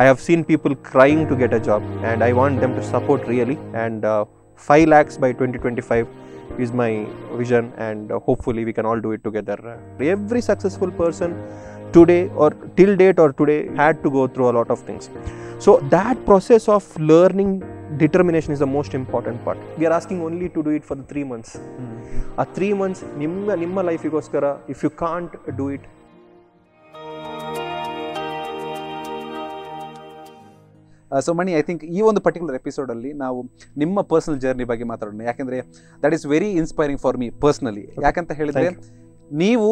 I have seen people crying to get a job, and I want them to support really. And 5 lakhs by 2025 is my vision, and hopefully we can all do it together. Every successful person today or till date or today had to go through a lot of things. So that process of learning determination is the most important part. We are asking only to do it for the 3 months. A 3 months ನಿಮ್ಮ ಲೈಫಿಗೋಸ್ಕರ, if you can't do it. So Mani, I think ಈ ಒಂದು particular ಎಪಿಸೋಡಲ್ಲಿ ನಾವು ನಿಮ್ಮ personal journey ಬಗ್ಗೆ ಮಾತಾಡೋಣ. ಯಾಕೆಂದರೆ that is very inspiring for me personally. ಯಾಕಂತ ಹೇಳಿದರೆ ನೀವು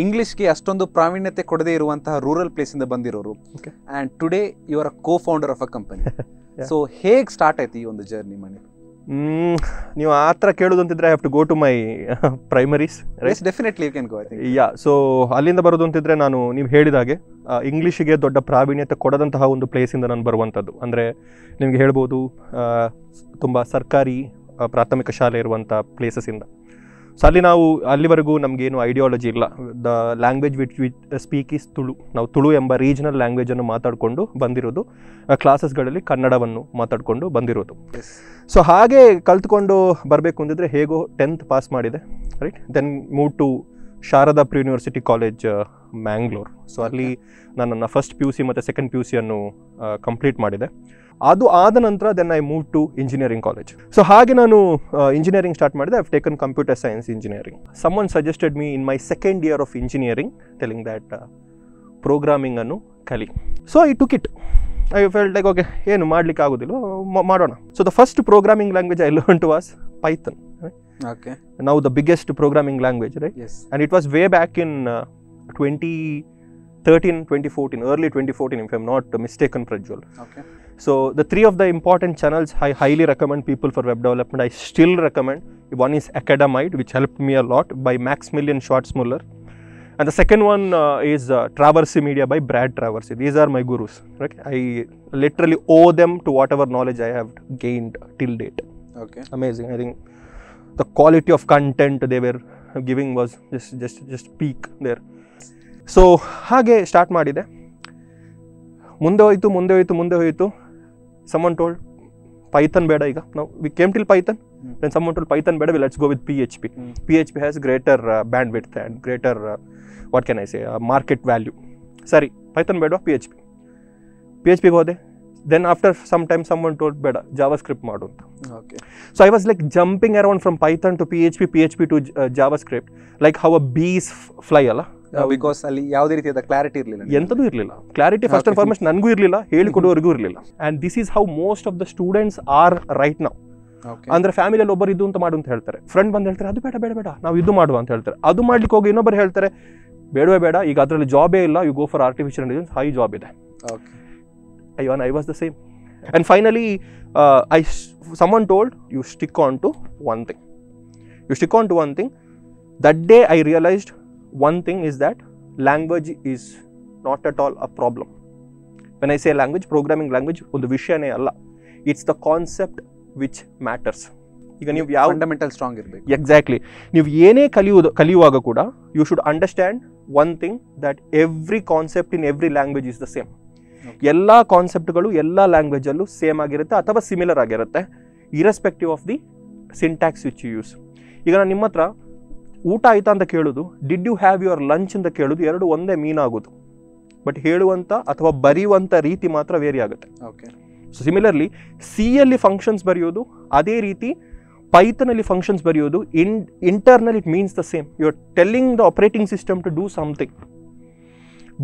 ಇಂಗ್ಲೀಷ್ಗೆ ಅಷ್ಟೊಂದು ಪ್ರಾವೀಣ್ಯತೆ ಕೊಡದೇ ಇರುವಂತಹ ರೂರಲ್ ಪ್ಲೇಸಿಂದ ಬಂದಿರೋರು, and today you are a co-founder of a company. So ಹೇಗೆ ಸ್ಟಾರ್ಟ್ ಆಯ್ತು ಈ ಒಂದು ಜರ್ನಿ ಮಣಿ? ನೀವು ಆ ಥರ ಕೇಳೋದು ಅಂತಿದ್ರೆ I have to go to my primaries. Definitely you can go. I think so ಅಲ್ಲಿಂದ ಬರೋದು ಅಂತಿದ್ರೆ, ನಾನು ನೀವು ಹೇಳಿದ ಹಾಗೆ ಇಂಗ್ಲೀಷಿಗೆ ದೊಡ್ಡ ಪ್ರಾವೀಣ್ಯತೆ ಕೊಡದಂತಹ ಒಂದು ಪ್ಲೇಸಿಂದ ನಾನು ಬರುವಂಥದ್ದು. ಅಂದರೆ ನಿಮಗೆ ಹೇಳ್ಬೋದು, ತುಂಬ ಸರ್ಕಾರಿ ಪ್ರಾಥಮಿಕ ಶಾಲೆ ಇರುವಂಥ ಪ್ಲೇಸಸ್ಸಿಂದ. ಸೊ ನಾವು ಅಲ್ಲಿವರೆಗೂ ನಮಗೇನು ಐಡಿಯಾಲಜಿ ಇಲ್ಲ. The language which speak is Tulu. ನಾವು ತುಳು ಎಂಬ ರೀಜನಲ್ ಲ್ಯಾಂಗ್ವೇಜನ್ನು ಮಾತಾಡಿಕೊಂಡು ಬಂದಿರೋದು, ಕ್ಲಾಸಸ್ಗಳಲ್ಲಿ ಕನ್ನಡವನ್ನು ಮಾತಾಡಿಕೊಂಡು ಬಂದಿರೋದು. ಸೊ ಹಾಗೆ ಕಲ್ತ್ಕೊಂಡು ಬರಬೇಕು ಅಂದಿದ್ರೆ ಹೇಗೋ 10th ಪಾಸ್ ಮಾಡಿದೆ, right. Then move to Sharada pre university college, Mangalore. So ಅಲ್ಲಿ ನಾನು ನನ್ನ ಫಸ್ಟ್ PUC ಮತ್ತು ಸೆಕೆಂಡ್ PUCಯನ್ನು ಕಂಪ್ಲೀಟ್ ಮಾಡಿದೆ. ಅದು ಆದ ನಂತರ then I move to engineering college. So ಹಾಗೆ ನಾನು ಇಂಜಿನಿಯರಿಂಗ್ ಸ್ಟಾರ್ಟ್ ಮಾಡಿದೆ. I have taken computer science engineering. Someone suggested me in my second year of engineering, telling that ಪ್ರೋಗ್ರಾಮಿಂಗನ್ನು ಕಲಿ. So I took it. I felt like okay, ಏನು ಮಾಡಲಿಕ್ಕೆ ಆಗೋದಿಲ್ಲ, ಮಾಡೋಣ. So the first programming language I learned was Python. Okay. Now the biggest programming language, right? Yes. And it was way back in 2013, 2014, early 2014, if I'm not mistaken, Prajwal. Okay. So the 3 of the important channels I highly recommend people for web development. I still recommend. One is Academide, which helped me a lot, by Maximilian Schwarzmuller. And the second one is Traversy Media by Brad Traversy. These are my gurus. Right? I literally owe them to whatever knowledge I have gained till date. Okay. Amazing. I think the quality of content they were giving was just peak there. So ಹಾಗೆ start ಮಾಡಿದೆ. ಮುಂದೆ ಹೋಯಿತು. someone told Python ಬೇಡ ಈಗ. Now we came till Python. Then someone told Python ಬೇಡ, let's go with PHP. PHP has greater bandwidth and greater what can I say, market value. ಸರಿ, Python ಬೇಡ, PHP ಗೆ ಹೋದೆ. Then after some time someone told ಬೇಡ, JavaScript ಮಾಡು ಅಂತ. Okay. So I was like jumping around from Python to PHP to JavaScript, like how a bees fly ಅಲ್ಲ. Because ಅಲ್ಲಿ ಯಾವುದೇ ರೀತಿಯಾದ ಕ್ಲಾರಿಟಿ ಇರಲಿಲ್ಲ, ಎಂಥದೂ ಇರಲಿಲ್ಲ. ಕ್ಲಾರಿಟಿ ಫಸ್ಟ್ ಅಂಡ್ ಫಾರ್ಮೋಸ್ಟ್ ನನಗೂ ಇರಲಿಲ್ಲ, ಹೇಳಿಕೊಡೋರಿಗೂ ಇರಲಿಲ್ಲ. And this is how most of the students are right now. ಅಂದರೆ ಫ್ಯಾಮಿಲಿಯಲ್ಲಿ ಒಬ್ಬರು ಇದು ಅಂತ ಮಾಡು ಅಂತ ಹೇಳ್ತಾರೆ, ಫ್ರೆಂಡ್ ಬಂದು ಹೇಳ್ತಾರೆ ಅದು ಬೇಡ ನಾವು ಇದು ಮಾಡುವ ಅಂತ ಹೇಳ್ತಾರೆ. ಅದು ಮಾಡ್ಲಿಕ್ಕೆ ಹೋಗಿ ಇನ್ನೊಬ್ಬರು ಹೇಳ್ತಾರೆ ಬೇಡ, ಈಗ ಅದರಲ್ಲಿ ಜಾಬೇ ಇಲ್ಲ, you go for artificial intelligence, high job ಇದೆ. I was the same. And finally, someone told, you stick on to one thing. That day I realized one thing is that language is not at all a problem. When I say language, programming language, ಒಂದು ವಿಷಯನೇ ಅಲ್ಲ, it's the concept which matters. ಈಗ ನೀವು ಯಾವ fundamental strong ಇರಬೇಕು. Exactly. ನೀವು ಏನೇ ಕಲಿಯುವಾಗ ಕೂಡ you should understand one thing, that every concept in every language is the same. ಎಲ್ಲ ಕಾನ್ಸೆಪ್ಟ್ಗಳು ಎಲ್ಲ ಲ್ಯಾಂಗ್ವೇಜಲ್ಲೂ ಸೇಮ್ ಆಗಿರುತ್ತೆ ಅಥವಾ ಸಿಮಿಲರ್ ಆಗಿರುತ್ತೆ, irrespective of the syntax which you use. ಈಗ ನಾನು ನಿಮ್ಮ ಹತ್ರ ಊಟ ಆಯ್ತಾ ಅಂತ ಕೇಳೋದು, did you have your lunch ಅಂತ ಕೇಳೋದು, ಎರಡು ಒಂದೇ ಮೀನಾಗೋದು. ಬಟ್ ಹೇಳುವಂಥ ಅಥವಾ ಬರೆಯುವಂಥ ರೀತಿ ಮಾತ್ರ ವೇರಿ ಆಗುತ್ತೆ. ಓಕೆ. ಸೊ ಸಿಮಿಲರ್ಲಿ ಸಿಯಲ್ಲಿ ಫಂಕ್ಷನ್ಸ್ ಬರೆಯೋದು, ಅದೇ ರೀತಿ ಪೈಥನಲ್ಲಿ ಫಂಕ್ಷನ್ಸ್ ಬರೆಯೋದು, internal it means the same. You are telling the operating system to do something.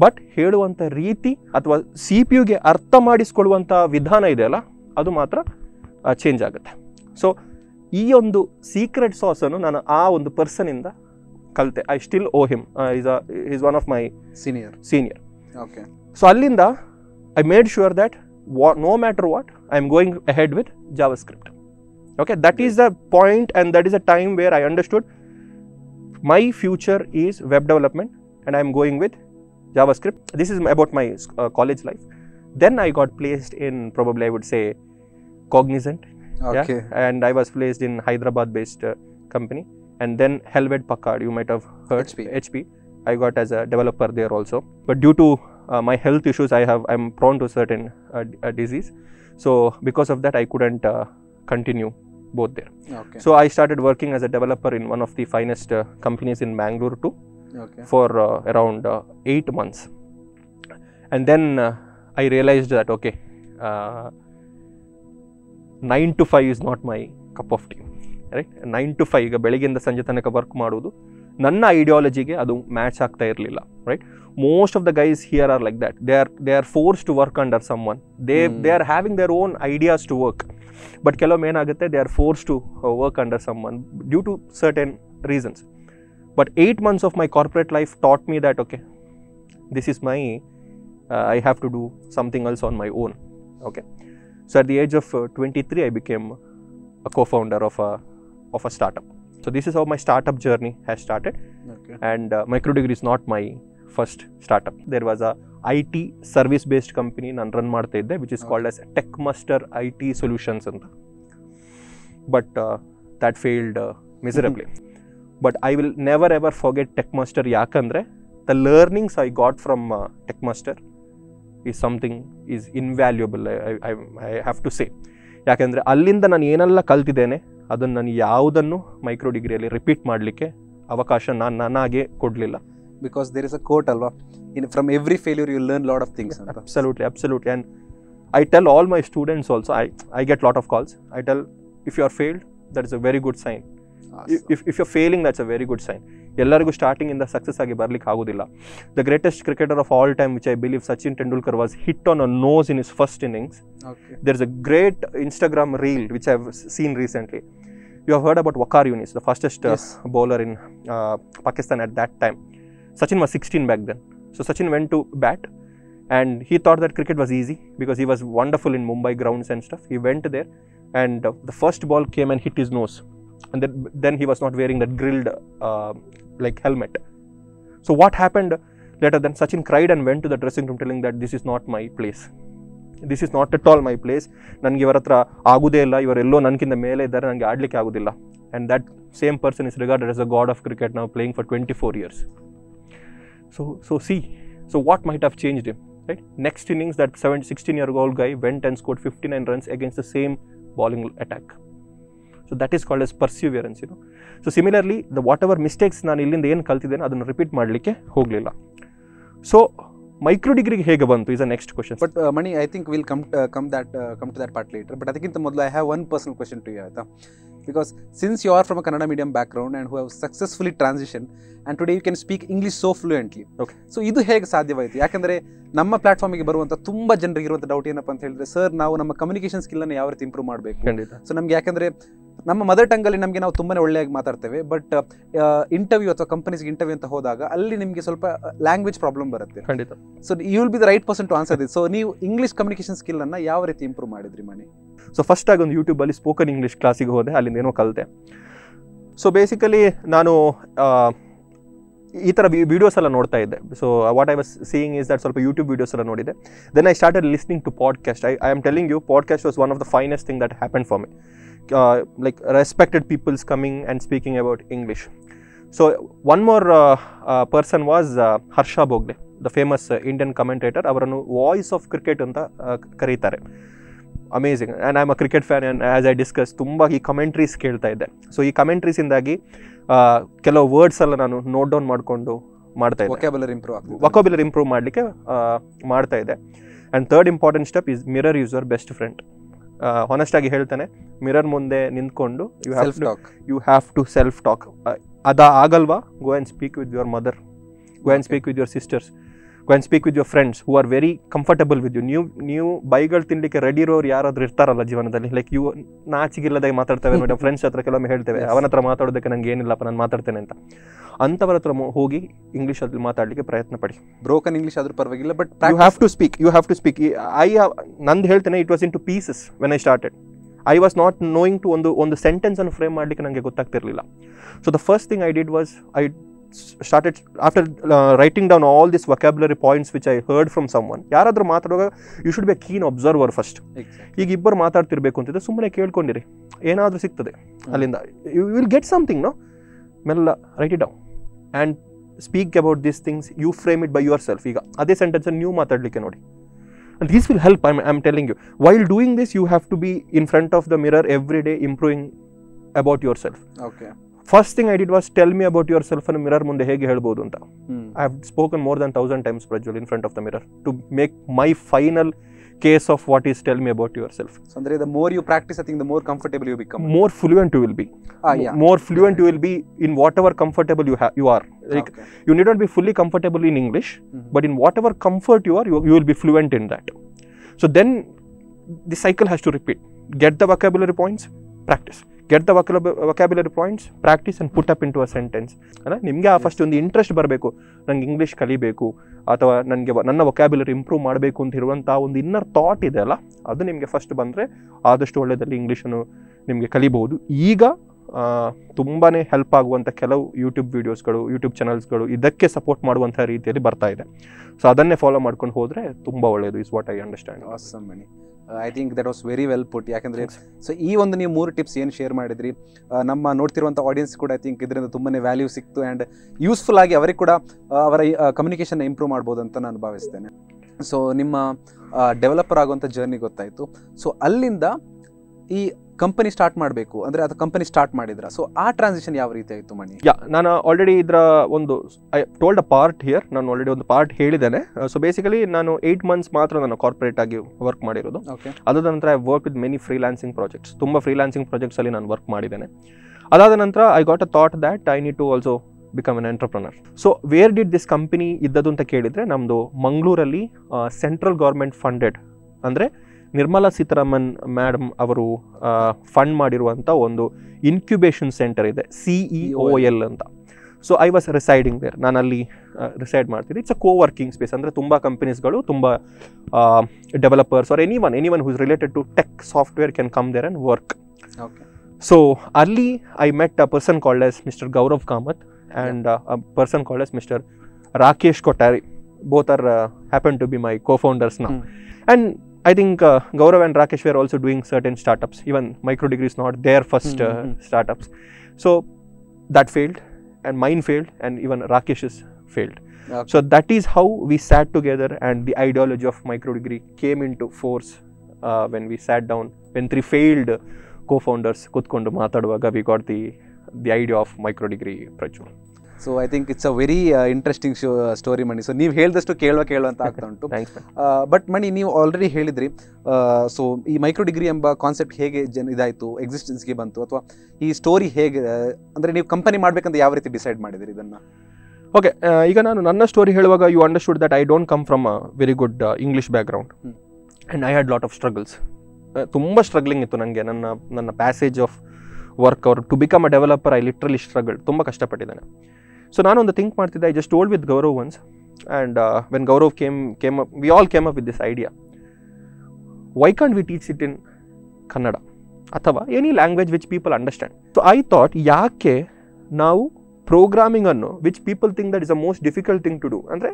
But ಹೇಳುವಂಥ ರೀತಿ ಅಥವಾ CPU-ಗೆ ಅರ್ಥ ಮಾಡಿಸ್ಕೊಳ್ಳುವಂಥ ವಿಧಾನ ಇದೆಯಲ್ಲ, ಅದು ಮಾತ್ರ ಚೇಂಜ್ ಆಗುತ್ತೆ. ಸೊ ಈ ಒಂದು ಸೀಕ್ರೆಟ್ ಸಾಸನ್ನು ನಾನು ಆ ಒಂದು ಪರ್ಸನಿಂದ ಕಲಿತೆ. I still owe him. Is one of my senior. Okay. So ಅಲ್ಲಿಂದ I made sure that no matter what, I am going ahead with JavaScript. Okay, that is the point, and that is a time where I understood my future is web development and I am going with JavaScript. This is about my college life. Then I got placed in, probably I would say, Cognizant. Okay. Yeah? And I was placed in Hyderabad based company, and then Hewlett Packard, you might have heard. HP. I got as a developer there also, but due to my health issues, I'm prone to certain disease. So because of that, I couldn't continue both there. Okay. So I started working as a developer in one of the finest companies in Bangalore too, Okay. for around 8 months. And then I realized that, okay, 9 to 5 is not my cup of tea, right? 9 to 5 ಈಗ ಬೆಳಗ್ಗೆಯಿಂದ ಸಂಜೆ ತನಕ work ಮಾಡೋದು ನನ್ನ ಐಡಿಯಾಲಜಿಗೆ ಅದು match ಆಗ್ತಾ ಇರಲಿಲ್ಲ, right? Most of the guys here are like that. They are forced to work under someone. They are having their own ideas to work, but ಕೆಲವೊಮ್ಮೆ ಏನಾಗುತ್ತೆ, they are forced to work under someone due to certain reasons. But 8 months of my corporate life taught me that, okay, this is my, I have to do something else on my own, okay? So at the age of 23, I became a co-founder of a startup. So this is how my startup journey has started. Okay. And MicroDegree is not my first startup. There was a IT service-based company ನಾನು run ಮಾಡ್ತಾ ಇದ್ದೆ, which is called as TechMaster IT Solutions ಅಂತ. But that failed miserably. But I will never ever forget TechMaster. ಯಾಕಂದರೆ the learnings I got from TechMaster is something is invaluable, I have to say. ಯಾಕೆಂದರೆ ಅಲ್ಲಿಂದ ನಾನು ಏನೆಲ್ಲ ಕಲ್ತಿದ್ದೇನೆ ಅದನ್ನು ನಾನು ಯಾವುದನ್ನು micro ಡಿಗ್ರಿಯಲ್ಲಿ ರಿಪೀಟ್ ಮಾಡಲಿಕ್ಕೆ ಅವಕಾಶ ನನಗೆ ಕೊಡಲಿಲ್ಲ. Because there is a quote alwa, from every failure you learn lot of things. Absolutely. And I tell all my students also, I get lot of calls. I tell, if you are failed, that is a very good sign. Awesome. If you're failing, that's a very good sign. ಎಲ್ಲರಿಗೂ starting ಇಂದ success ಆಗಿ ಬರ್ಲಿಕ್ಕೆ ಆಗೋದಿಲ್ಲ. The greatest cricketer of all time, which I believe Sachin Tendulkar, was hit on a nose in his first innings. Okay. There's a great Instagram reel which I've seen recently. You have heard about Waqar Younis, the fastest bowler in Pakistan at that time. Sachin was 16 back then. So Sachin went to bat and he thought that cricket was easy because he was wonderful in Mumbai grounds and stuff. He went there and the first ball came and hit his nose. And then he was not wearing that grilled like helmet. So what happened later, then Sachin cried and went to the dressing room telling that this is not my place. This is not at all my place. ನನಗೆ ಇವರ ಹತ್ರ ಆಗೋದೇ ಇಲ್ಲ, ಇವರೆಲ್ಲೋ ನನಗಿಂತ ಮೇಲೆ ಇದ್ದಾರೆ, ನನಗೆ ಆಡಲಿಕ್ಕೆ ಆಗೋದಿಲ್ಲ. And that same person is regarded as a god of cricket now, playing for 24 years. So see, so what might have changed him, right? Next innings, that 16-year-old guy went and scored 59 runs against the same bowling attack. So that is called as perseverance, you know. So similarly, the whatever mistakes ನಾನು ಇಲ್ಲಿಂದ ಏನು ಕಲ್ತಿದ್ದೇನೆ ಅದನ್ನು repeat ಮಾಡಲಿಕ್ಕೆ ಹೋಗಲಿಲ್ಲ. So micro ಡಿಗ್ರಿಗೆ ಹೇಗೆ ಬಂತು is the next question. But Mani, I think we'll come to that part later. But ಅದಕ್ಕಿಂತ ಮೊದಲು I have one personal question to you, ಆಯ್ತಾ? Because since you are from a Kannada medium background and who have successfully transitioned and today you can speak English so fluently. Okay. So ಇದು ಹೇಗೆ ಸಾಧ್ಯವಾಯಿತು? ಯಾಕಂದರೆ ನಮ್ಮ ಪ್ಲಾಟ್ಫಾರ್ಮಿಗೆ ಬರುವಂಥ ತುಂಬ ಜನರಿಗೆ ಇರುವಂಥ ಡೌಟ್ ಏನಪ್ಪ ಅಂತ ಹೇಳಿದ್ರೆ, ಸರ್ ನಾವು ನಮ್ಮ ಕಮ್ಯುನಿಕೇಷನ್ ಸ್ಕಿಲ್ಲನ್ನು ಯಾವ ರೀತಿ ಇಂಪ್ರೂವ್ ಮಾಡಬೇಕು? ಸೊ ನಮಗೆ ಯಾಕಂದರೆ ನಮ್ಮ ಮದರ್ ಟಂಗಲ್ಲಿ ನಮಗೆ ನಾವು ತುಂಬಾ ಒಳ್ಳೆಯಾಗಿ ಮಾತಾಡ್ತೇವೆ, ಬಟ್ ಇಂಟರ್ವ್ಯೂ ಅಥವಾ ಕಂಪನೀಸ್ಗೆ ಇಂಟರ್ವ್ಯೂ ಅಂತ ಹೋದಾಗ ಅಲ್ಲಿ ನಿಮಗೆ ಸ್ವಲ್ಪ ಲ್ಯಾಂಗ್ವೇಜ್ ಪ್ರಾಬ್ಲಮ್ ಬರುತ್ತೆ. ಖಂಡಿತ. So you will be the right person to answer this. So ನೀವು ಇಂಗ್ಲಿಷ್ ಕಮ್ಯುನಿಕೇಷನ್ ಸ್ಕಿಲ್ಲನ್ನು ಯಾವ ರೀತಿ ಇಂಪ್ರೂವ್ ಮಾಡಿದ್ರಿ ಮನಿ? ಸೊ ಫಸ್ಟ್ ಆಗಿ ಒಂದು ಯೂಟ್ಯೂಬಲ್ಲಿ ಸ್ಪೋಕನ್ ಇಂಗ್ಲೀಷ್ ಕ್ಲಾಸಿಗೆ ಹೋದೆ, ಅಲ್ಲಿಂದ ಏನೋ ಕಲಿತೆ. ಸೊ ಬೇಸಿಕಲಿ ನಾನು ಈ ಥರ ವೀಡಿಯೋಸ್ ಎಲ್ಲ ನೋಡ್ತಾ ಇದ್ದೆ. So what I was seeing is that ಸ್ವಲ್ಪ ಯೂಟ್ಯೂಬ್ ವೀಡಿಯೋಸ್ ಎಲ್ಲ ನೋಡಿದೆ. Then I started listening to podcast. I am telling you, podcast was one of the finest thing that happen for me. Like respected people's coming and speaking about English. So one more person was Harsha Bogde, the famous Indian commentator. Avarannu voice of cricket anta kareetare. Amazing. And I'm a cricket fan, and as I discussed, tumba ee commentaries kelta idde. So ee commentaries indagi ಕೆಲವು words ಎಲ್ಲ ನಾನು note down ಮಾಡಿಕೊಂಡು ಮಾಡ್ತಾ ಇದ್ದೆ. Vocabulary improve ಮಾಡಲಿಕ್ಕೆ ಮಾಡ್ತಾ ಇದ್ದೆ. And third important step is mirror use your best friend. Honest ಆಗಿ ಹೇಳ್ತಾನೆ, ಮಿರರ್ ಮುಂದೆ ನಿಂತ್ಕೊಂಡು you have to self talk. ಆಗಲ್ವಾ, go and speak with your mother, go and speak with your sisters, go and speak with your friends who are very comfortable with you. ನೀವು ಬೈಗಳು ತಿನ್ನಲಿಕ್ಕೆ ready ಇರೋರು ಯಾರಾದರೂ ಇರ್ತಾರಲ್ಲ ಜೀವನದಲ್ಲಿ, ಲೈಕ್ ಇವು ನಾಚಿಗಿಲ್ಲದಾಗಿ ಮಾತಾಡ್ತೇವೆ ಮೇಡಮ್, ಫ್ರೆಂಡ್ಸ್ ಹತ್ರ ಕೆಲವೊಮ್ಮೆ ಹೇಳ್ತೇವೆ ಅವನ ಹತ್ರ ಮಾತಾಡೋದಕ್ಕೆ ನಂಗೆ ಏನಿಲ್ಲಪ್ಪ ನಾನು ಮಾತಾಡ್ತೇನೆ ಅಂತ. ಅಂಥವ್ರ ಹತ್ರ ಹೋಗಿ ಇಂಗ್ಲೀಷಲ್ಲಿ ಮಾತಾಡಲಿಕ್ಕೆ ಪ್ರಯತ್ನ ಪಡಿ. ಬ್ರೋಕನ್ ಇಂಗ್ಲೀಷ್ ಆದರೂ ಪರವಾಗಿಲ್ಲ, but you have to speak. ನಂದು ಹೇಳ್ತೇನೆ, it was in two pieces when I started. I was not knowing to ಒಂದು ಸೆಂಟೆನ್ಸನ್ನು ಫ್ರೇಮ್ ಮಾಡಲಿಕ್ಕೆ ನನಗೆ ಗೊತ್ತಾಗ್ತಿರಲಿಲ್ಲ. So the first thing I did was I started after writing down all these vocabulary points which I heard from someone. ಯಾರಾದರೂ ಮಾತಾಡುವಾಗ you should be a keen observer first. ಈಗ ಇಬ್ಬರು ಮಾತಾಡ್ತಿರ್ಬೇಕು ಅಂತಿದ್ರೆ ಸುಮ್ಮನೆ ಕೇಳ್ಕೊಂಡಿರಿ, ಏನಾದರೂ ಸಿಗ್ತದೆ ಅಲ್ಲಿಂದ. You will get something, no? ಮೆಲ್ಲ write it down. And speak about these things you frame it by your self. ಈಗ ಅದೇ ಸೆಂಟೆನ್ಸನ್ನು ನೀವು ಮಾತಾಡಲಿಕ್ಕೆ ನೋಡಿ. And this will help. I'm telling you. While doing this, you have to be in front of the mirror every day, improving about yourself. Okay. First thing I did was tell me about yourself and mirror ಮುಂದೆ ಹೇಗೆ ಹೇಳ್ಬೋದು ಅಂತ. I have spoken more than 1,000 times, Prajwal, in front of the mirror to make my final case of what is tell me about yourself. So andre the more you practice, I think the more comfortable you become. More fluent you will be. Yeah. More fluent you will be in whatever comfortable you are. Like Okay. you need not be fully comfortable in English, but in whatever comfort you are, you will be fluent in that. So then the cycle has to repeat. Get the vocabulary points, practice. Get the vocabulary points, practice and put up into a sentence. ನಿಮಗೆ ಆ first ಒಂದು interest ಬರಬೇಕು, ನಂಗೆ English ಕಲಿಬೇಕು ಅಥವಾ ನನಗೆ ನನ್ನ vocabulary improve ಮಾಡಬೇಕು ಅಂತ ಇರುವಂಥ ಒಂದು ಇನ್ನರ್ ಥಾಟ್ ಇದೆ ಅಲ್ಲ, ಅದು ನಿಮಗೆ ಫಸ್ಟ್ ಬಂದರೆ ಆದಷ್ಟು ಒಳ್ಳೆಯದಲ್ಲಿ ಇಂಗ್ಲೀಷನ್ನು ನಿಮಗೆ ಕಲಿಬಹುದು. ಈಗ ತುಂಬಾ ಹೆಲ್ಪ್ ಆಗುವಂಥ ಕೆಲವು ಯೂಟ್ಯೂಬ್ ವೀಡಿಯೋಸ್ಗಳು, ಯೂಟ್ಯೂಬ್ ಚಾನಲ್ಸ್ಗಳು ಇದಕ್ಕೆ ಸಪೋರ್ಟ್ ಮಾಡುವಂಥ ರೀತಿಯಲ್ಲಿ ಬರ್ತಾ ಇದೆ. ಸೊ ಅದನ್ನೇ ಫಾಲೋ ಮಾಡ್ಕೊಂಡು ಹೋದರೆ ತುಂಬ ಒಳ್ಳೆಯದು, is what I understand. Awesome, Mani. I think that was very well put. ಯಾಕಂದರೆ ಸೊ ಈ ಒಂದು ನೀವು 3 ಟಿಪ್ಸ್ ಏನು ಶೇರ್ ಮಾಡಿದ್ರಿ, ನಮ್ಮ ನೋಡ್ತಿರುವಂಥ ಆಡಿಯನ್ಸ್ ಕೂಡ ಐ ಥಿಂಕ್ ಇದರಿಂದ ತುಂಬಾ ವ್ಯಾಲ್ಯೂ ಸಿಕ್ತು ಆ್ಯಂಡ್ ಯೂಸ್ಫುಲ್ ಆಗಿ ಅವರಿಗೆ ಕೂಡ ಅವರ ಕಮ್ಯುನಿಕೇಷನ್ ಇಂಪ್ರೂವ್ ಮಾಡ್ಬೋದು ಅಂತ ನಾನು ಭಾವಿಸ್ತೇನೆ. ಸೊ ನಿಮ್ಮ ಡೆವಲಪರ್ ಆಗುವಂಥ ಜರ್ನಿ ಗೊತ್ತಾಯಿತು. ಸೊ ಅಲ್ಲಿಂದ ಈ ಕಂಪನಿ ಸ್ಟಾರ್ಟ್ ಮಾಡಬೇಕು ಅಂದರೆ ಅದು ಕಂಪನಿ ಸ್ಟಾರ್ಟ್ ಮಾಡಿದ್ರ, ಸೊ ಆ ಟ್ರಾನ್ಸಿಷನ್ ಯಾವ ರೀತಿ ಆಯಿತು ಮಣಿ? ನಾನು ಆಲ್ರೆಡಿ ಇದರ ಒಂದು I told a part here, ನಾನು ಆಲ್ರೆಡಿ ಒಂದು ಪಾರ್ಟ್ ಹೇಳಿದ್ದೇನೆ. ಸೊ ಬೇಸಿಕಲಿ ನಾನು 8 months ಮಾತ್ರ ನಾನು ಕಾರ್ಪೊರೇಟ್ ಆಗಿ ವರ್ಕ್ ಮಾಡಿರೋದು. ಅದಾದ ನಂತರ I work with many freelancing projects, ತುಂಬ ಫ್ರೀಲಾನ್ಸಿಂಗ್ ಪ್ರಾಜೆಕ್ಟ್ಸಲ್ಲಿ ನಾನು ವರ್ಕ್ ಮಾಡಿದ್ದೇನೆ. ಅದಾದ ನಂತರ I got a thought that I need to also become an entrepreneur. So where did this company ಇದ್ದದ್ದು ಅಂತ ಕೇಳಿದರೆ, ನಮ್ಮದು ಮಂಗಳೂರಲ್ಲಿ ಸೆಂಟ್ರಲ್ ಗೌರ್ಮೆಂಟ್ ಫಂಡೆಡ್, ಅಂದರೆ ನಿರ್ಮಲಾ ಸೀತಾರಾಮನ್ ಮೇಡಮ್ ಅವರು ಫಂಡ್ ಮಾಡಿರುವಂಥ ಒಂದು ಇನ್ಕ್ಯುಬೇಷನ್ ಸೆಂಟರ್ ಇದೆ, CEOL ಅಂತ. So I was residing there, ನಾನು ಅಲ್ಲಿ ರಿಸೈಡ್ ಮಾಡ್ತಿದ್ದೆ. ಇಟ್ಸ್ ಅ ಕೋವರ್ಕಿಂಗ್ ಸ್ಪೇಸ್, ಅಂದರೆ ತುಂಬ ಕಂಪನೀಸ್ಗಳು, ತುಂಬ developers or anyone who is related to tech software can come there and work. So ಅಲ್ಲಿ I met a person called as mister Gaurav Kamath and a person called as mister Rakesh Kottari. Both are happen to be my co-founders now. And I think Gaurav and Rakesh were also doing certain startups. Even Microdegree is not their first startups. So that failed, and mine failed, and even Rakesh's failed. Okay. So that is how we sat together, and the ideology of Microdegree came into force when we sat down. When 3 failed co-founders kutkondu maataduvaga, we got the idea of Microdegree, Prajwal. So I think it's a very interesting story Mani. So ನೀವು ಹೇಳಿದಷ್ಟು ಕೇಳುವಂತ ಆಗ್ತಾ ಉಂಟು. But ಮಣಿ, ನೀವು already ಹೇಳಿದ್ರಿ, so ಈ micro degree ಎಂಬ concept ಹೇಗೆ ಇದಾಯಿತು, ಎಕ್ಸಿಸ್ಟೆನ್ಸ್ಗೆ ಬಂತು, ಅಥವಾ ಈ ಸ್ಟೋರಿ ಹೇಗೆ, ಅಂದರೆ ನೀವು ಕಂಪನಿ ಮಾಡಬೇಕಂತ ಯಾವ ರೀತಿ ಡಿಸೈಡ್ ಮಾಡಿದ್ರಿ ಇದನ್ನು? ಓಕೆ, ಈಗ ನಾನು ನನ್ನ ಸ್ಟೋರಿ ಹೇಳುವಾಗ you understood that I don't come from a very good English background and I had lot of struggles. ತುಂಬ ಸ್ಟ್ರಗ್ಲಿಂಗ್ ಇತ್ತು ನನಗೆ. ನನ್ನ ಪ್ಯಾಸೇಜ್ ಆಫ್ ವರ್ಕ್ ಅವರು to become a developer, I literally struggle, ತುಂಬ ಕಷ್ಟಪಟ್ಟಿದ್ದೇನೆ. ಸೊ ನಾನೊಂದು think ಮಾಡ್ತಿದ್ದೆ, I just told with Gaurav once, and when Gaurav came up, we all came up with this idea, why can't we teach it in Kannada ಅಥವಾ any language which people understand. So I thought, ಯಾಕೆ ನಾವು ಪ್ರೋಗ್ರಾಮಿಂಗನ್ನು, which people think that is a most difficult thing to do, ಅಂದರೆ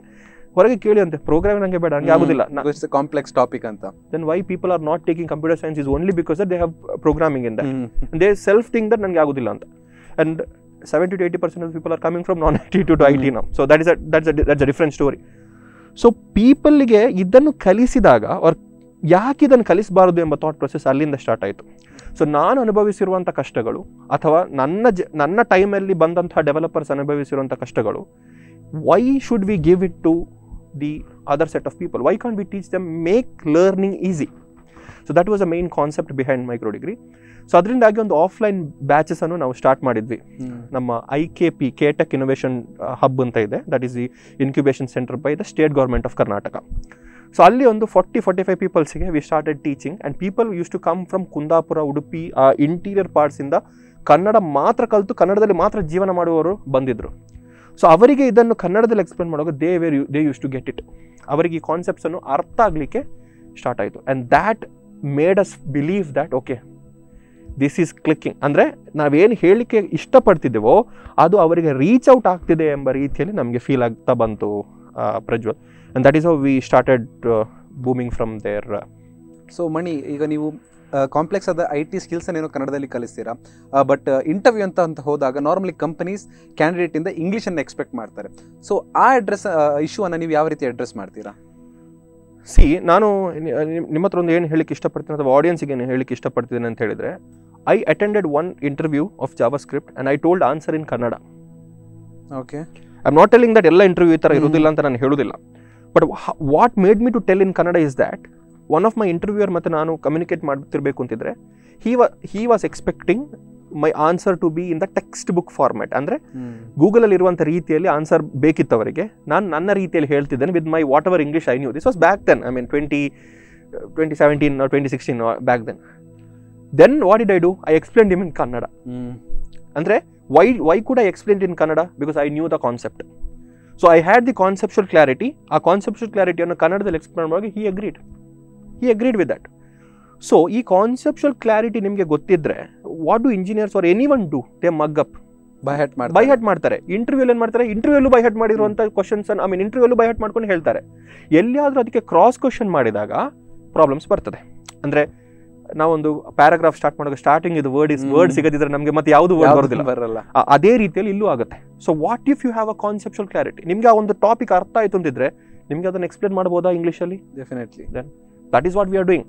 ಹೊರಗೆ ಕೇಳಿ ಅಂತೆ programming ನಂಗೆ ಬೇಡ, ಹಂಗೆ ಆಗೋದಿಲ್ಲ, ಕಾಂಪ್ಲೆಕ್ಸ್ ಟಾಪಿಕ್ ಅಂತ. Then why people are not taking computer science is only because that they have programming in that, they self think that ನನಗೆ ಆಗೋದಿಲ್ಲ ಅಂತ. And 70 to 80% of people are coming from non-IT to IT now. So that's a different story. So people ಗೆ ಇದನ್ನು ಕಲಿಸಿದಾಗ ಅವ್ರು ಯಾಕೆ ಇದನ್ನು ಕಲಿಸಬಾರದು ಎಂಬ thought process ಅಲ್ಲಿಂದ ಸ್ಟಾರ್ಟ್ ಆಯಿತು. ಸೊ ನಾನು ಅನುಭವಿಸಿರುವಂಥ ಕಷ್ಟಗಳು ಅಥವಾ ನನ್ನ ಟೈಮಲ್ಲಿ ಬಂದಂಥ ಡೆವಲಪರ್ಸ್ ಅನುಭವಿಸಿರುವಂಥ ಕಷ್ಟಗಳು, why should we give it to the other set of people? Why can't we teach them make learning easy? So that was a main concept behind micro degree. So ಅದರಿಂದಾಗಿ ಒಂದು ಆಫ್ಲೈನ್ ಬ್ಯಾಚಸನ್ನು ನಾವು start ಮಾಡಿದ್ವಿ. ನಮ್ಮ IKP, KTech innovation hub ಅಂತ ಇದೆ, that is the incubation centre by the state government of Karnataka. So ಅಲ್ಲಿ ಒಂದು 40-45 ಪೀಪಲ್ಸ್ಗೆ we started teaching, and people use to come from Kundapura, Udupi, interior ಪಾರ್ಟ್ಸಿಂದ ಕನ್ನಡ ಮಾತ್ರ ಕಲಿತು ಕನ್ನಡದಲ್ಲಿ ಮಾತ್ರ ಜೀವನ ಮಾಡುವವರು ಬಂದಿದ್ದರು. ಸೊ ಅವರಿಗೆ ಇದನ್ನು ಕನ್ನಡದಲ್ಲಿ ಎಕ್ಸ್ಪ್ಲೇನ್ ಮಾಡುವಾಗ they use to get it. ಅವರಿಗೆ ಈ ಕಾನ್ಸೆಪ್ಟ್ಸನ್ನು ಅರ್ಥ ಆಗಲಿಕ್ಕೆ ಸ್ಟಾರ್ಟ್ ಆಯಿತು. And that made us believe that okay, this is clicking, ಅಂದರೆ ನಾವೇನು ಹೇಳಲಿಕ್ಕೆ ಇಷ್ಟಪಡ್ತಿದ್ದೇವೋ ಅದು ಅವರಿಗೆ ರೀಚ್ ಔಟ್ ಆಗ್ತಿದೆ ಎಂಬ ರೀತಿಯಲ್ಲಿ ನಮಗೆ ಫೀಲ್ ಆಗ್ತಾ ಬಂತು, Prajwal. And that is how we started booming from there. So Mani, ಈಗ ನೀವು ಕಾಂಪ್ಲೆಕ್ಸ್ ಆದ IT ಸ್ಕಿಲ್ಸ್ ಏನೋ ಕನ್ನಡದಲ್ಲಿ ಕಲಿಸ್ತೀರಾ, ಬಟ್ ಇಂಟರ್ವ್ಯೂ ಅಂತ ಹೋದಾಗ ನಾರ್ಮಲಿ ಕಂಪನೀಸ್ ಕ್ಯಾಂಡಿಡೇಟಿಂದ ಇಂಗ್ಲೀಷನ್ನು ಎಕ್ಸ್ಪೆಕ್ಟ್ ಮಾಡ್ತಾರೆ. ಸೊ ಆ ಇಶ್ಯೂವನ್ನು ನೀವು ಯಾವ ರೀತಿ ಅಡ್ರೆಸ್ ಮಾಡ್ತೀರಾ? ನಾನು ನಿಮ್ಮ ಹತ್ರ ಒಂದು ಏನು ಹೇಳಿಕ್ಕೆ ಇಷ್ಟಪಡ್ತೀನಿ ಅಥವಾ ಆಡಿಯನ್ಸಿಗೆ ಏನು ಹೇಳಿಕ್ಕೆ ಇಷ್ಟಪಡ್ತೀನಿ ಅಂತ ಹೇಳಿದ್ರೆ, I attended one interview of JavaScript and I told answer in Kannada. Okay, I am not telling that ಎಲ್ಲ ಇಂಟರ್ವ್ಯೂ ಈ ಥರ ಇರೋದಿಲ್ಲ ಅಂತ ನಾನು ಹೇಳೋದಿಲ್ಲ. But what made me to tell in Kannada is that one of my interviewer ಮತ್ತು ನಾನು communicate ಮಾಡ್ತಿರ್ಬೇಕು ಅಂತಿದ್ರೆ he was expecting my answer to be in the textbook format. ಅಂದರೆ ಗೂಗಲಲ್ಲಿ ಇರುವಂಥ ರೀತಿಯಲ್ಲಿ ಆನ್ಸರ್ ಬೇಕಿತ್ತು ಅವರಿಗೆ, ನಾನು ನನ್ನ ರೀತಿಯಲ್ಲಿ ಹೇಳ್ತಿದ್ದೇನೆ with my whatever English I knew. This was back then, I mean 2017 or 2016 back then. Then what did I do? I explained him in Kannada. ಅಂದರೆ why could I explain it in Kannada? Because I knew the concept. So I had the conceptual clarity. ಆ conceptual clarity ಅನ್ನು ಕನ್ನಡದಲ್ಲಿ explain ಮಾಡುವಾಗ he agreed with that. So ಈ conceptual clarity ನಿಮಗೆ ಗೊತ್ತಿದ್ರೆ what do engineers R anyone do? They mug up, by hat ಮಾಡ್ತಾರೆ. Interview ಏನು ಮಾಡ್ತಾರೆ? ಇಂಟರ್ವ್ಯೂಲ್ಲೂ ಬೈ ಹ್ಯಾಟ್ ಮಾಡಿರುವಂಥ ಕ್ವಶನ್ಸ್ ಇಂಟರ್ವ್ಯೂಲ್ಲೂ ಬೈ ಹ್ಯಾಟ್ ಮಾಡ್ಕೊಂಡು ಹೇಳ್ತಾರೆ. ಎಲ್ಲಿಯಾದರೂ ಅದಕ್ಕೆ ಕ್ರಾಸ್ ಕ್ವಶನ್ ಮಾಡಿದಾಗ ಪ್ರಾಬ್ಲಮ್ಸ್ ಬರ್ತದೆ. ಅಂದರೆ ನಾವೊಂದು ಪ್ಯಾರಾಗ್ರಾಫ್ ಸ್ಟಾರ್ಟ್ ಮಾಡುವಾಗ ಸ್ಟಾರ್ಟಿಂಗ್ ಇದು ವರ್ಡ್ ಸಿಗದಿದ್ರೆ ನಮಗೆ ಮತ್ತೆ ಯಾವುದು ವರ್ಡ್ ಬರಲ್ಲ. ಅದೇ ರೀತಿಯಲ್ಲಿ ಇಲ್ಲೂ ಆಗುತ್ತೆ. So what if you have a conceptual clarity? ನಿಮ್ಗೆ ಆ ಒಂದು ಟಾಪಿಕ್ ಅರ್ಥ ಆಯ್ತು ಅಂತಿದ್ರೆ ನಿಮ್ಗೆ ಅದನ್ನು ಎಕ್ಸ್ಪ್ಲೇನ್ ಮಾಡ್ಬೋದಾ ಇಂಗ್ಲೀಷಲ್ಲಿ? Definitely. That is what we are doing.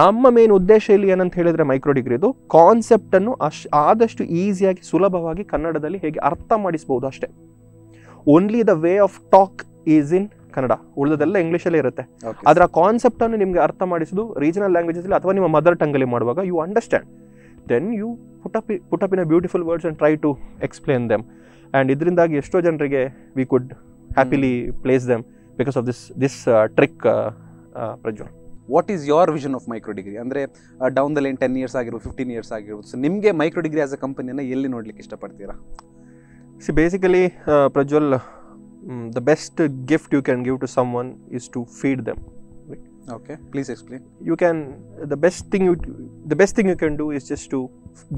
ನಮ್ಮ ಮೇನ್ ಉದ್ದೇಶ ಇಲ್ಲಿ ಏನಂತ ಹೇಳಿದ್ರೆ ಮೈಕ್ರೋ ಡಿಗ್ರಿದು ಕಾನ್ಸೆಪ್ಟನ್ನು ಆದಷ್ಟು ಈಸಿಯಾಗಿ ಸುಲಭವಾಗಿ ಕನ್ನಡದಲ್ಲಿ ಹೇಗೆ ಅರ್ಥ ಮಾಡಿಸ್ಬೋದು ಅಷ್ಟೇ. Only the way of talk is in Kannada, ಉಳಿದದೆಲ್ಲ ಇಂಗ್ಲೀಷಲ್ಲೇ ಇರುತ್ತೆ. ಅದರ ಕಾನ್ಸೆಪ್ಟ್ ಅನ್ನು ನಿಮ್ಗೆ ಅರ್ಥ ಮಾಡಿಸೋದು ರೀಜನಲ್ ಲ್ಯಾಂಗ್ವೇಜಸ್ ಅಥವಾ ನಿಮ್ಮ ಮದರ್ ಟಂಗ್ ಅಲ್ಲಿ ಮಾಡುವಾಗ you understand, then you put up in a beautiful words and try to explain them. And ಇದರಿಂದಾಗಿ ಎಷ್ಟೋ ಜನರಿಗೆ we could happily place them because of this trick. Prajwal, what is your vision of micro degree? ಅಂದರೆ down the line 10 years ಆಗಿರ್ಬೋದು, 15 years ಆಗಿರ್ಬೋದು. So ನಿಮಗೆ micro degree as a ಕಂಪನಿಯನ್ನು ಎಲ್ಲಿ ನೋಡ್ಲಿಕ್ಕೆ ಇಷ್ಟಪಡ್ತೀರಾ? Basically Prajwal, the best gift you can give to someone is to feed them. Right? Okay, please explain. The best thing you can do is just to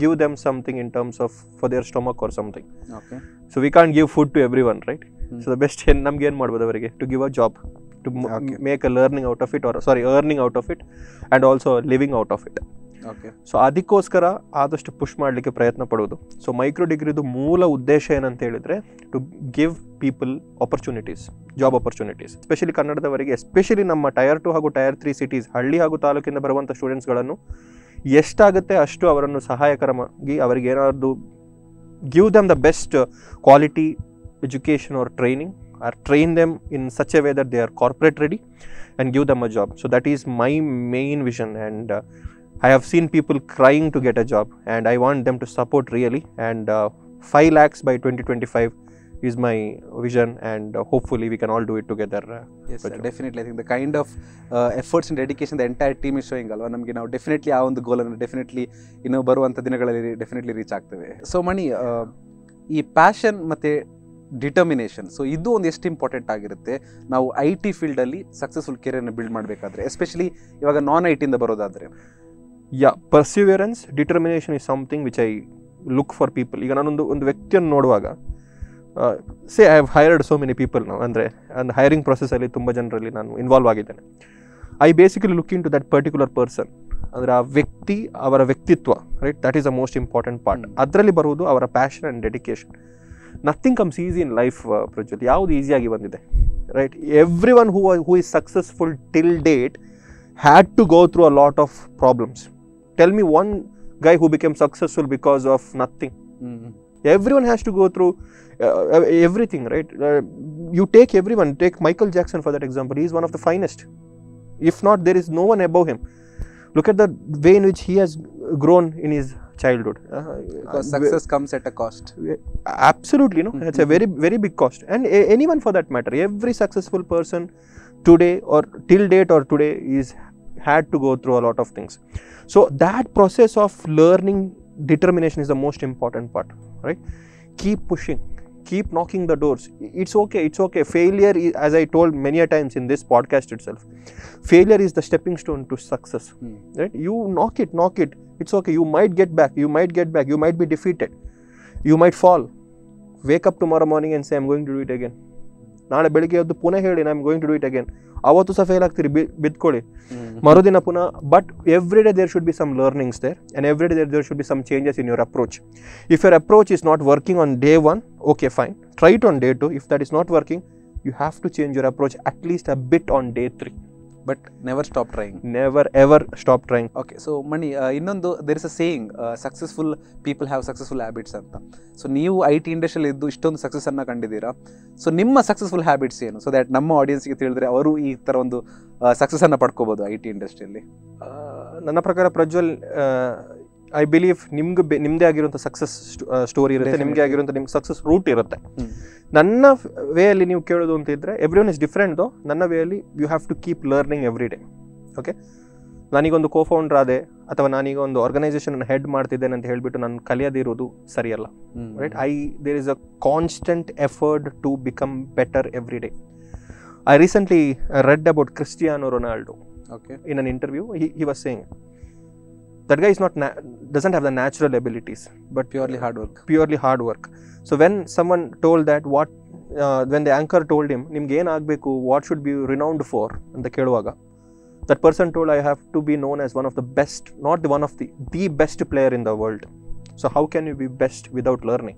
give them something in terms of for their stomach or something. Okay. So we can't give food to everyone, right? So the best namge ಏನು ಮಾಡ್ಬೋದು ಅವರಿಗೆ? To give a job, to make a earning out of it and also a living out of it. Okay. So ಅದಕ್ಕೋಸ್ಕರ ಆದಷ್ಟು push ಮಾಡಲಿಕ್ಕೆ ಪ್ರಯತ್ನ ಪಡೋದು. So micro ಡಿಗ್ರಿದು ಮೂಲ ಉದ್ದೇಶ ಏನಂತ ಹೇಳಿದ್ರೆ to give people opportunities, job opportunities, especially ಕನ್ನಡದವರಿಗೆ, ಎಸ್ಪೆಷಲಿ ನಮ್ಮ Tier 2 ಹಾಗೂ Tier 3 ಸಿಟೀಸ್, ಹಳ್ಳಿ ಹಾಗೂ ತಾಲೂಕಿಂದ ಬರುವಂಥ ಸ್ಟೂಡೆಂಟ್ಸ್ಗಳನ್ನು ಎಷ್ಟಾಗುತ್ತೆ ಅಷ್ಟು ಅವರನ್ನು ಸಹಾಯಕರವಾಗಿ ಅವರಿಗೆ ಏನಾದ್ರು give them the best quality education or training, or train them in such a way that they are corporate ready and give them a job. So that is my main vision, and I have seen people crying to get a job and I want them to support really, and 5 lakhs by 2025 is my vision, and hopefully we can all do it together. Yes sir, definitely. I think the kind of efforts and dedication the entire team is showing alva, namge ನಾವು definitely ಆ ಒಂದು ಗೋಲ್ ಅನ್ನು definitely ಇನ್ನು ಬರುವಂಥ ದಿನಗಳಲ್ಲಿ definitely reach ಆಗ್ತೇವೆ. So ಮಣಿ, ಈ passion ಮತ್ತು determination, so ಇದು ಒಂದು ಎಷ್ಟು ಇಂಪಾರ್ಟೆಂಟ್ ಆಗಿರುತ್ತೆ ನಾವು IT ಫೀಲ್ಡಲ್ಲಿ ಸಕ್ಸಸ್ಫುಲ್ ಕೆರಿಯರ್ನ ಬಿಲ್ಡ್ ಮಾಡಬೇಕಾದ್ರೆ, ಎಸ್ಪೆಷಲಿ ಇವಾಗ non-IT ಇಂದ ಬರೋದಾದರೆ? Perseverance, determination is something which I look for people. ಈಗ ನಾನೊಂದು ವ್ಯಕ್ತಿಯನ್ನು ನೋಡುವಾಗ, I have hired so many people ನಾವು, ಅಂದರೆ ಒಂದು ಹೈರಿಂಗ್ ಪ್ರೊಸೆಸಲ್ಲಿ ತುಂಬ ಜನರಲ್ಲಿ ನಾನು ಇನ್ವಾಲ್ವ್ ಆಗಿದ್ದೇನೆ. I basically look in to that particular person, ಅಂದರೆ ಆ ವ್ಯಕ್ತಿ, ಅವರ ವ್ಯಕ್ತಿತ್ವ, right? That is a most important part. ಅದರಲ್ಲಿ ಬರುವುದು ಅವರ passion and dedication. Nothing comes easy in life Prajwal, ಯಾವುದು ಈಸಿಯಾಗಿ ಬಂದಿದೆ, right? Everyone who is successful till date had to go through a lot of problems. Tell me one guy who became successful because of nothing. Everyone has to go through everything, right? You take everyone. Take Michael Jackson for that example. He is one of the finest. If not, there is no one above him. Look at the way in which he has grown in his childhood. Because success comes at a cost. Absolutely, no. It's a very, very big cost. And anyone for that matter, every successful person today or till date or today is had to go through a lot of things. So that process of learning determination is the most important part, right? Keep pushing, keep knocking the doors. It's okay. Failure is, as I told many a times in this podcast itself, failure is the stepping stone to success, right? You knock it. It's okay. You might get back. You might be defeated. You might fall. Wake up tomorrow morning and say, I'm going to do it again. ನಾಳೆ ಬೆಳಿಗ್ಗೆ ಎದ್ದು ಪುನಃ ಹೇಳಿ I am going to do it again, ಅವತ್ತು ಸಹ fail ಆಗ್ತೀರಿ, ಬಿದ್ಕೊಳ್ಳಿ, ಮರುದಿನ ಪುನಃ. But every day there should be some learnings there and every day there should be some changes in your approach. If your approach is not working on day 1, okay fine, try it on day 2. If that is not working, you have to change your approach at least a bit on day 3. But never stop trying. Never ever stop trying. Okay, so Mani, ಇನ್ನೊಂದು there is a saying, successful people have successful habits ಅಂತ. So ನೀವು IT ಇಂಡಸ್ಟ್ರಿಯಲ್ಲಿ ಇದ್ದು ಇಷ್ಟೊಂದು success ಅನ್ನ ಕಂಡಿದ್ದೀರಾ. So ನಿಮ್ಮ successful habits ಏನು, so that ನಮ್ಮ ಆಡಿಯನ್ಸ್ಗೆ ತಿಳಿದ್ರೆ ಅವರು ಈ ಥರ ಒಂದು ಸಕ್ಸಸ್ ಅನ್ನ ಪಡ್ಕೋಬಹುದು IT ಇಂಡಸ್ಟ್ರಿಯಲ್ಲಿ? ನನ್ನ ಪ್ರಕಾರ ಪ್ರಜ್ವಲ್, ಐ ಬಿಲೀವ್ ನಿಮ್ಮದೇ ಆಗಿರುವಂಥ ಸಕ್ಸಸ್ ಸ್ಟೋರಿ ಇರುತ್ತೆ, ನಿಮಗೆ ಆಗಿರುವಂಥ ನಿಮ್ಮ ಸಕ್ಸಸ್ ರೂಟ್ ಇರುತ್ತೆ. ನನ್ನ ವೇಯಲ್ಲಿ ನೀವು ಕೇಳೋದು ಅಂತ ಇದ್ದರೆ ಎವ್ರಿ ಒನ್ ಇಸ್ ಡಿಫ್ರೆಂಟ್. ನನ್ನ ವೇಯಲ್ಲಿ you have to keep learning every day. Okay, ನಾನೀಗೊಂದು ಕೋಫೌಂಡರ್ ಆದೆ ಅಥವಾ ನಾನೀಗ ಒಂದು ಆರ್ಗನೈಸೇಷನ್ ಹೆಡ್ ಮಾಡ್ತಿದ್ದೇನೆ ಅಂತ ಹೇಳಿಬಿಟ್ಟು ನಾನು ಕಲಿಯದಿರೋದು ಸರಿಯಲ್ಲ. Right, there is a constant effort to become better every day. I recently read about Cristiano Ronaldo. Okay, in an interview he was saying that guy is not doesn't have the natural abilities, but purely hard work. So when someone told that, when the anchor told him nimge ಏನು ಆಗಬೇಕು, what should be renowned for ಅಂತ ಕೇಳುವಾಗ, that person told, I have to be known as one of the best, not the one of the best player in the world. So how can you be best without learning?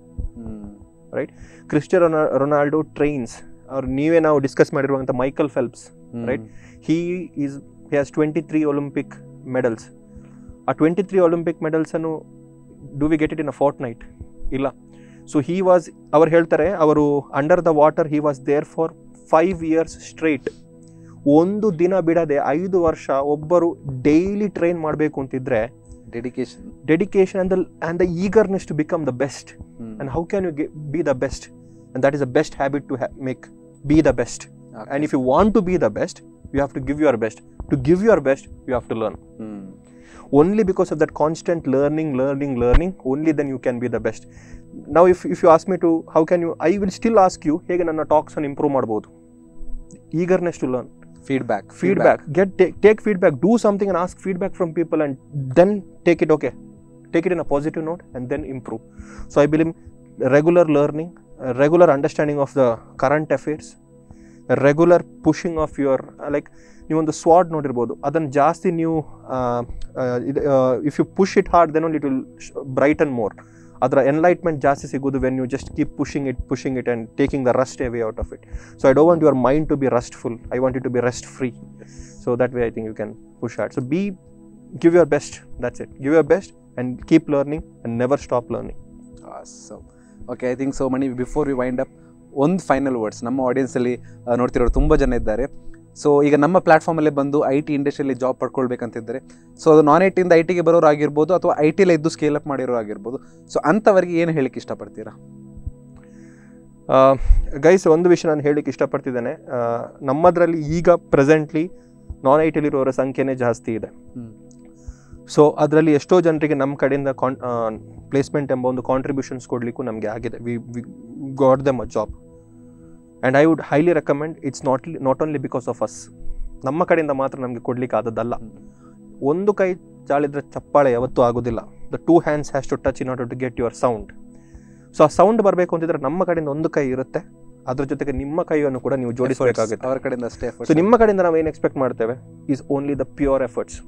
Right, Cristiano Ronaldo trains, or ನೀವೇ ನಾವು discuss ಮಾಡಿರುವಂಥ Michael Phelps, right, he has 23 Olympic medals. ಆ 23 Olympic medals ಅನ್ನು do we get it in a fortnight? ಇಲ್ಲ. So ಅವ್ರು ಹೇಳ್ತಾರೆ, ಅವರು under the water he was there for 5 years straight. ಒಂದು ದಿನ ಬಿಡದೆ 5 ವರ್ಷ ಒಬ್ಬರು ಡೈಲಿ ಟ್ರೈನ್ ಮಾಡಬೇಕು ಅಂತಿದ್ರೆ dedication and the eagerness to become the best. And how can you be the best? And that is the best habit to make, be the best. Okay. And if you want to be the best, you have to give your best. To give your best, you have to learn. Only because of that constant learning, only then you can be the best. Now if you ask me to, how can you, I will still ask you, hege nanna talks on improve ಮಾಡಬಹುದು. Eagerness to learn. Feedback. Take feedback. Do something and ask feedback from people, and then take it, okay, take it in a positive note and then improve. So I believe regular learning, regular understanding of the current affairs, regular pushing of your, like ನೀವೊಂದು sword ನೋಡಿರ್ಬೋದು, ಅದನ್ನು ಜಾಸ್ತಿ ನೀವು if you push it hard then only it will brighten more. ಅದರ enlightenment ಜಾಸ್ತಿ ಸಿಗೋದು when you just keep pushing it and taking the rust away out of it. So I don't want your mind to be rustful, I want it to be rest free. So that way I think you can push hard. So give your best, that's it, give your best and keep learning and never stop learning. Awesome. Okay, I think so Mani, before we wind up, ಒಂದು final words. ನಮ್ಮ ಆಡಿಯನ್ಸಲ್ಲಿ ನೋಡ್ತಿರೋರು ತುಂಬ ಜನ ಇದ್ದಾರೆ. So ಈಗ ನಮ್ಮ ಪ್ಲಾಟ್ಫಾರ್ಮಲ್ಲೇ ಬಂದು IT ಇಂಡಸ್ಟ್ರಿಯಲ್ಲಿ job ಪಡ್ಕೊಳ್ಬೇಕಂತಿದ್ದಾರೆ. So ಅದು ನಾನ್ IT ಇಂದ IT ಗೆ ಬರೋರು ಆಗಿರ್ಬೋದು, ಅಥವಾ IT ಇದ್ದು ಸ್ಕೇಲ್ ಅಪ್ ಮಾಡಿರೋರು ಆಗಿರ್ಬೋದು. ಸೊ ಅಂಥವರಿಗೆ ಏನು ಹೇಳಿಕ್ಕೆ ಇಷ್ಟಪಡ್ತೀರಾ? ಗೈಸ್, ಒಂದು ವಿಷಯ ನಾನು ಹೇಳಿಕ್ಕೆ ಇಷ್ಟಪಡ್ತಿದ್ದೇನೆ. ನಮ್ಮದರಲ್ಲಿ ಈಗ ಪ್ರೆಸೆಂಟ್ಲಿ ನಾನ್ IT ಇರೋರ ಸಂಖ್ಯೆನೇ ಜಾಸ್ತಿ ಇದೆ. ಸೊ ಅದರಲ್ಲಿ ಎಷ್ಟೋ ಜನರಿಗೆ ನಮ್ಮ ಕಡೆಯಿಂದ ಪ್ಲೇಸ್ಮೆಂಟ್ ಎಂಬ ಒಂದು ಕಾಂಟ್ರಿಬ್ಯೂಷನ್ಸ್ ಕೊಡಲಿಕ್ಕೂ ನಮಗೆ ಆಗಿದೆ. We got them a job and I would highly recommend. It's not only because of us, ನಮ್ಮ ಕಡೆಯಿಂದ ಮಾತ್ರ ನಮಗೆ ಕೊಡ್ಲಿಕ್ಕೆ ಆದದ್ದಲ್ಲ. ಒಂದು ಕೈ ಚಾಳಿದ್ರೆ ಚಪ್ಪಾಳೆ ಯಾವತ್ತೂ ಆಗೋದಿಲ್ಲ. The 2 hands has to touch in order to get your sound. So ಆ ಸೌಂಡ್ ಬರಬೇಕು ಅಂತಿದ್ರೆ ನಮ್ಮ ಕಡೆಯಿಂದ ಒಂದು ಕೈ ಇರುತ್ತೆ, ಅದ್ರ ಜೊತೆಗೆ ನಿಮ್ಮ ಕೈಯನ್ನು ಕೂಡ ನೀವು ಜೋಡಿಸಬೇಕಾಗುತ್ತೆ. ಅವರ ಕಡೆಯಿಂದ ಅಷ್ಟೇ. ಸೊ ನಿಮ್ಮ ಕಡೆಯಿಂದ ನಾವು ಏನು ಎಕ್ಸ್ಪೆಕ್ಟ್ ಮಾಡ್ತೇವೆ is only the pure efforts,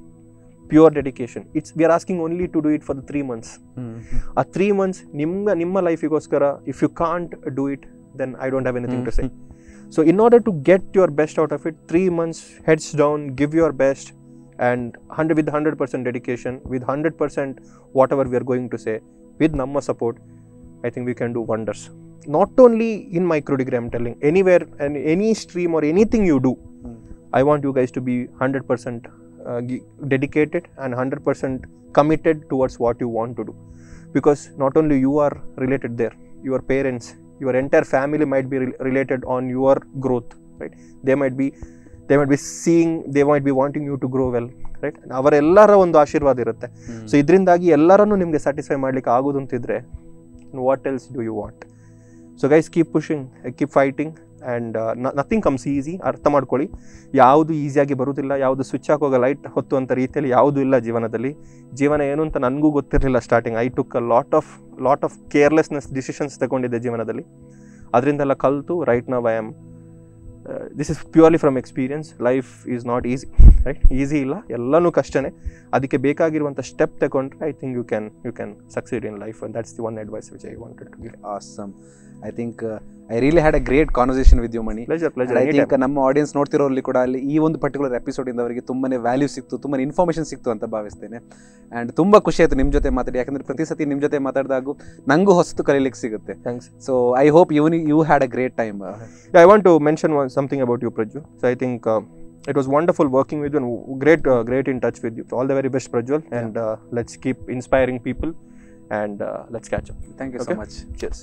pure dedication. We are asking only to do it for the 3 months. ಆ 3 months ನಿಮ್ಮ ಲೈಫಿಗೋಸ್ಕರ, if you can't do it, then I don't have anything to say. So in order to get your best out of it, 3 months heads down, give your best, and with 100% dedication, with 100% whatever we are going to say, with Namma support, I think we can do wonders. Not only in micro degree, I'm telling, anywhere and any stream or anything you do, I want you guys to be 100% dedicated and 100% committed towards what you want to do, because not only you are related there, your parents, your entire family might be related on your growth, right? They might be seeing, they might be wanting you to grow well, right? ಅವರೆಲ್ಲರ ಒಂದು ಆಶೀರ್ವಾದ ಇರುತ್ತೆ. So ಇದರಿಂದಾಗಿ ಎಲ್ಲರನ್ನೂ ನಿಮಗೆ satisfy ಮಾಡ್ಲಿಕ್ಕೆ ಆಗೋದು ಅಂತಿದ್ರೆ, what else do you want? So guys, keep pushing, keep fighting, and nothing comes easy. ಅರ್ಥ ಮಾಡ್ಕೊಳ್ಳಿ, ಯಾವುದು ಈಸಿಯಾಗಿ ಬರೋದಿಲ್ಲ, ಯಾವುದು ಸ್ವಿಚ್ ಹಾಕೋಗ ಲೈಟ್ ಹೊತ್ತುವಂಥ ರೀತಿಯಲ್ಲಿ ಯಾವುದೂ ಇಲ್ಲ ಜೀವನದಲ್ಲಿ. ಜೀವನ ಏನು ಅಂತ ನನಗೂ ಗೊತ್ತಿರಲಿಲ್ಲ starting. I took a lot of carelessness decisions ತಗೊಂಡಿದ್ದೆ ಜೀವನದಲ್ಲಿ. ಅದರಿಂದೆಲ್ಲ ಕಲಿತು right now I am this is purely from experience. Life is not easy, right? Easy ಇಲ್ಲ, ಎಲ್ಲನೂ ಕಷ್ಟನೇ. ಅದಕ್ಕೆ ಬೇಕಾಗಿರುವಂಥ ಸ್ಟೆಪ್ ತಗೊಂಡ್ರೆ I think you can succeed in life, and that's the one advice which I wanted to give. Awesome. I think I really had a great conversation with you, Mani. Pleasure. I think ನಮ್ಮ audience ನೋಡ್ತಿರೋರಲ್ಲಿ ಕೂಡ ಅಲ್ಲಿ ಈ ಒಂದು particular episode ಇಂದ ಅವರಿಗೆ ತುಂಬಾನೇ value ಸಿಕ್ತು, ತುಂಬಾನೇ ಇನ್ಫಾರ್ಮೇಷನ್ ಸಿಕ್ತು ಅಂತ ಭಾವಿಸ್ತೇನೆ. ಆ್ಯಂಡ್ ತುಂಬ ಖುಷಿ ಆಯಿತು ನಿಮ್ಮ ಜೊತೆ ಮಾತಾಡಿ, ಯಾಕಂದರೆ ಪ್ರತಿ ಸತಿ ನಿಮ್ಮ ಜೊತೆ ಮಾತಾಡಿದಾಗೂ ನನಗೂ ಹೊಸತು ಕಲೀಲಿಕ್ಕೆ ಸಿಗುತ್ತೆ. Thanks. So I hope you had a great time. I want to mention something about you, Prajwal. So I think it was wonderful working with you and great in touch with you. All the very best, Prajwal, and let's keep inspiring people and let's catch up. Thank you so much. Cheers.